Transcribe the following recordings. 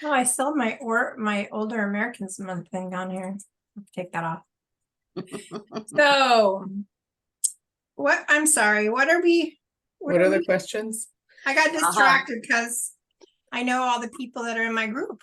Oh, I still have my older Americans month thing down here. I'll take that off. So what, I'm sorry, what are the questions? I got distracted because I know all the people that are in my group.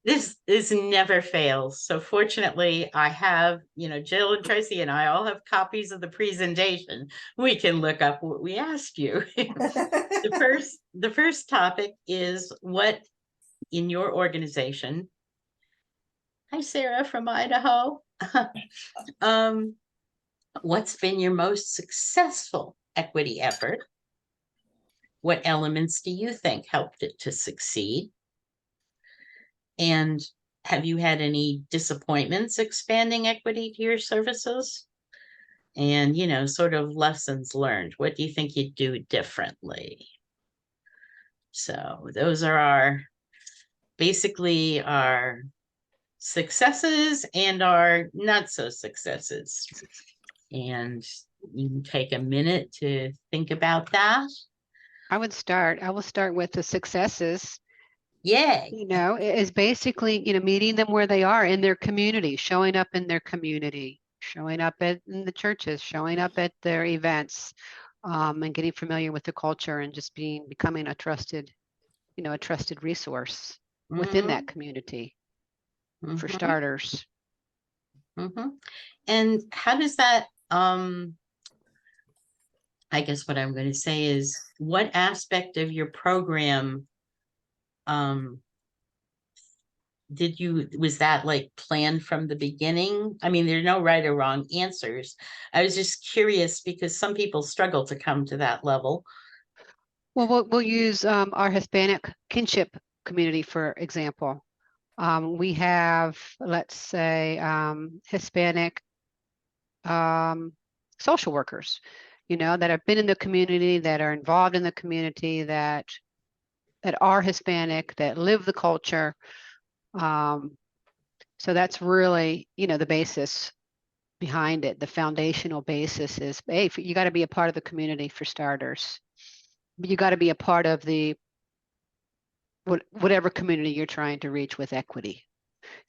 This never fails. So fortunately, I have, Jill and Tracy and I all have copies of the presentation. We can look up what we asked you. The first topic is what in your organization. Hi, Sarah from Idaho. What's been your most successful equity effort? What elements do you think helped it to succeed? And have you had any disappointments expanding equity to your services? And, sort of lessons learned. What do you think you'd do differently? So those are basically our successes and our not so successes. And you can take a minute to think about that. I will start with the successes. Yay. Is basically, meeting them where they are in their community, showing up in their community, showing up in the churches, showing up at their events, and getting familiar with the culture and just becoming a trusted resource within that community, for starters. And how does that, I guess what I'm going to say is, what aspect of your program was that like planned from the beginning? I mean, there's no right or wrong answers. I was just curious because some people struggle to come to that level. Well, we'll use our Hispanic kinship community, for example. We have, let's say, Hispanic social workers, that have been in the community, that are involved in the community, that are Hispanic, that live the culture. So that's really, the basis behind it. The foundational basis is, hey, you got to be a part of the community, for starters. You got to be a part of whatever community you're trying to reach with equity,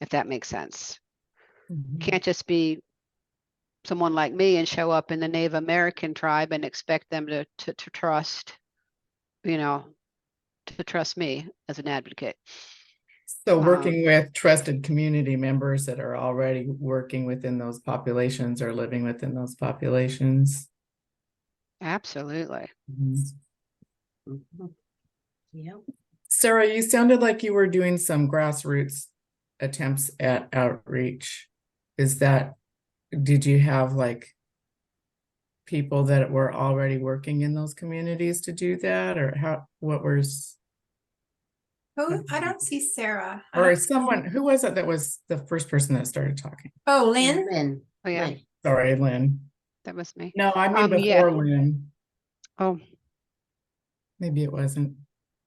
if that makes sense. You can't just be someone like me and show up in the Native American tribe and expect them to trust, to trust me as an advocate. So working with trusted community members that are already working within those populations or living within those populations. Absolutely. Yeah. Sarah, you sounded like you were doing some grassroots attempts at outreach. Did you have like people that were already working in those communities to do that, or what was? Oh, I don't see Sarah. Or someone, who was it that was the first person that started talking? Oh, Lynn. Oh yeah. Lynn. Sorry, Lynn. That was me. No, I mean before yeah. Lynn. Oh, maybe it wasn't.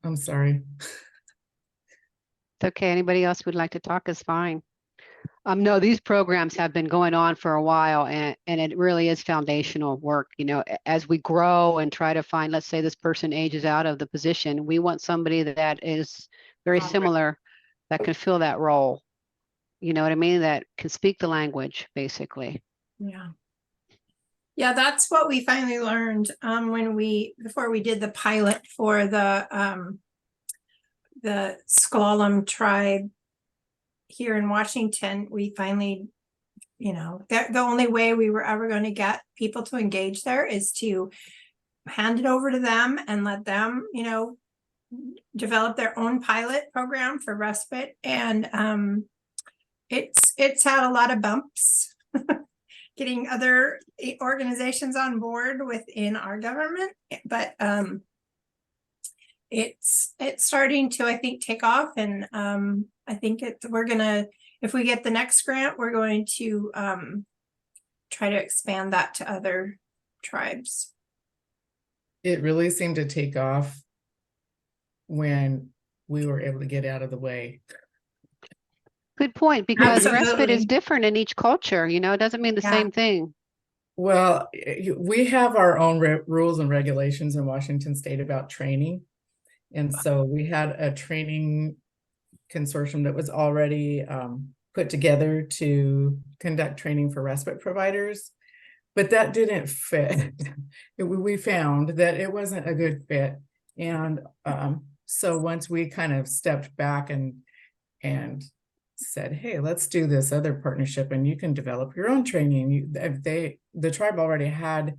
I'm sorry. it's okay. Anybody else would like to talk is fine. No, these programs have been going on for a while, and it really is foundational work. As we grow and try to find, let's say this person ages out of the position, we want somebody that is very similar, that can fill that role. You know what I mean? That can speak the language, basically. Yeah, that's what we finally learned before we did the pilot for the S'Klallam tribe here in Washington. We finally, the only way we were ever going to get people to engage there is to hand it over to them and let them, develop their own pilot program for respite. And it's had a lot of bumps getting other organizations on board within our government, but it's starting to, I think, take off. And I think if we get the next grant, we're going to try to expand that to other tribes. It really seemed to take off when we were able to get out of the way. Good point, because Absolutely. respite is different in each culture. It doesn't mean the same thing. Well, we have our own rules and regulations in Washington State about training. And so we had a training consortium that was already put together to conduct training for respite providers, but that didn't fit. We found that it wasn't a good fit. And so once we kind of stepped back and said, hey, let's do this other partnership and you can develop your own training. The tribe already had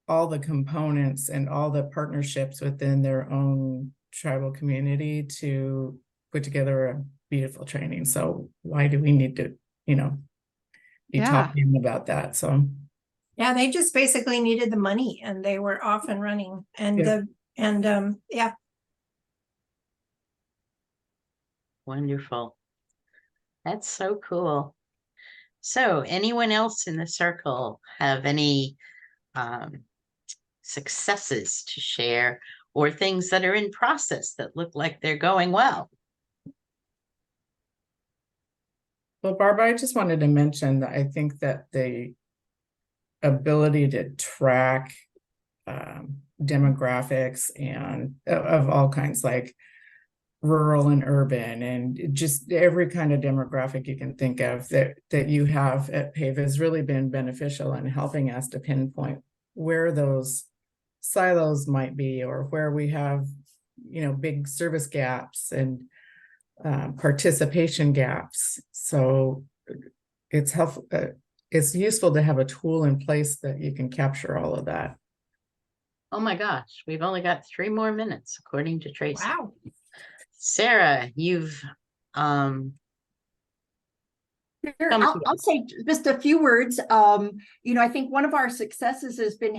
all the components and all the partnerships within their own tribal community to put together a beautiful training. So why do we need to, be Yeah. talking about that? So Yeah, they just basically needed the money and they were off and running. And yeah. Wonderful. That's so cool. So anyone else in the circle have any successes to share or things that are in process that look like they're going well? Well, Barbara, I just wanted to mention that I think that the ability to track demographics and of all kinds, like rural and urban, and just every kind of demographic you can think of that you have at PAVE has really been beneficial in helping us to pinpoint where those silos might be, or where we have, big service gaps and participation gaps. So it's helpful. It's useful to have a tool in place that you can capture all of that. Oh my gosh, we've only got 3 more minutes, according to Tracy. Wow. Sarah, you've Sure. Come I'll to say just a few words. I think one of our successes has been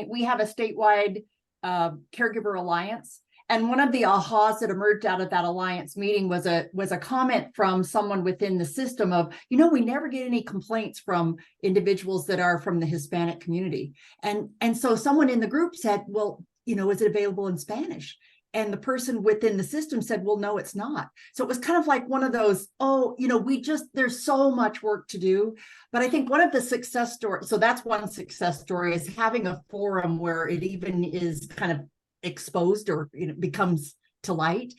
we have a statewide caregiver alliance. And one of the ahas that emerged out of that alliance meeting was a comment from someone within the system of, we never get any complaints from individuals that are from the Hispanic community. And so someone in the group said, well, is it available in Spanish? And the person within the system said, well, no, it's not. So it was kind of like one of those, there's so much work to do. But I think one of the success stories, so that's one success story, is having a forum where it even is kind of exposed or becomes to light.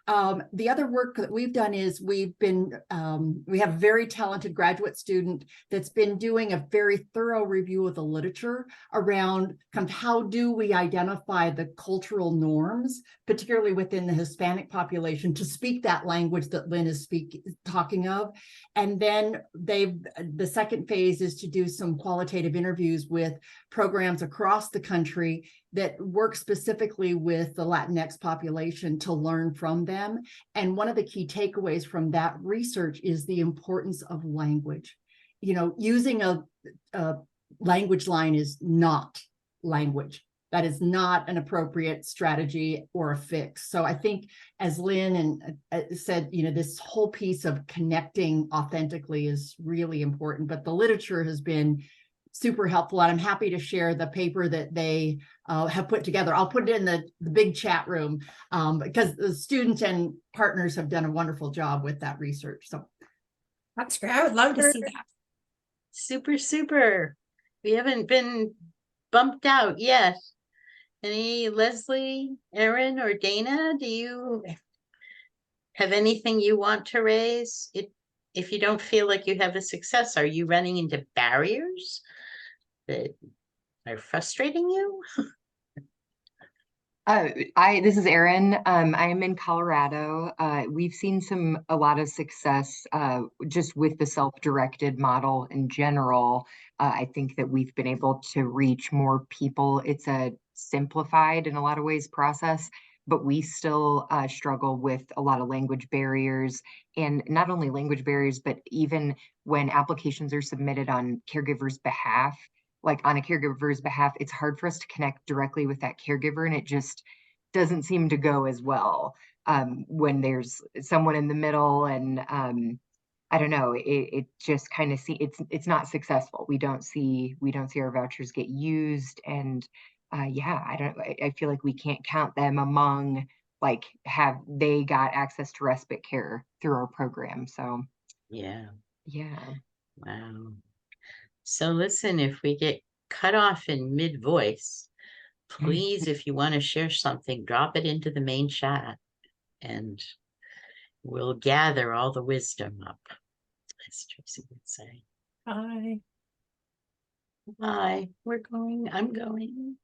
The other work that we've done is we have a very talented graduate student that's been doing a very thorough review of the literature around kind of how do we identify the cultural norms, particularly within the Hispanic population, to speak that language that Lynn is talking of. And then the second phase is to do some qualitative interviews with programs across the country that work specifically with the Latinx population to learn from them. And one of the key takeaways from that research is the importance of language. Using a language line is not language. That is not an appropriate strategy or a fix. So I think, as Lynn said, this whole piece of connecting authentically is really important, but the literature has been super helpful. And I'm happy to share the paper that they have put together. I'll put it in the big chat room because the students and partners have done a wonderful job with that research. So That's great. I would love to see that. super, super. We haven't been bumped out yet. Any Leslie, Erin, or Dana, do you have anything you want to raise? If you don't feel like you have a success, are you running into barriers that are frustrating you? This is Erin. I am in Colorado. We've seen a lot of success just with the self-directed model in general. I think that we've been able to reach more people. It's a simplified, in a lot of ways, process, but we still struggle with a lot of language barriers, and not only language barriers, but even when applications are submitted on caregivers' behalf, like on a caregiver's behalf, it's hard for us to connect directly with that caregiver, and it just doesn't seem to go as well when there's someone in the middle, and I don't know, it just kind of it's not successful. We don't see our vouchers get used, and I feel like we can't count them among have they got access to respite care through our program. So Yeah. Wow. So listen, if we get cut off in mid-voice, please, if you want to share something, drop it into the main chat and we'll gather all the wisdom up, as Tracy would say. Bye. Bye. I'm going.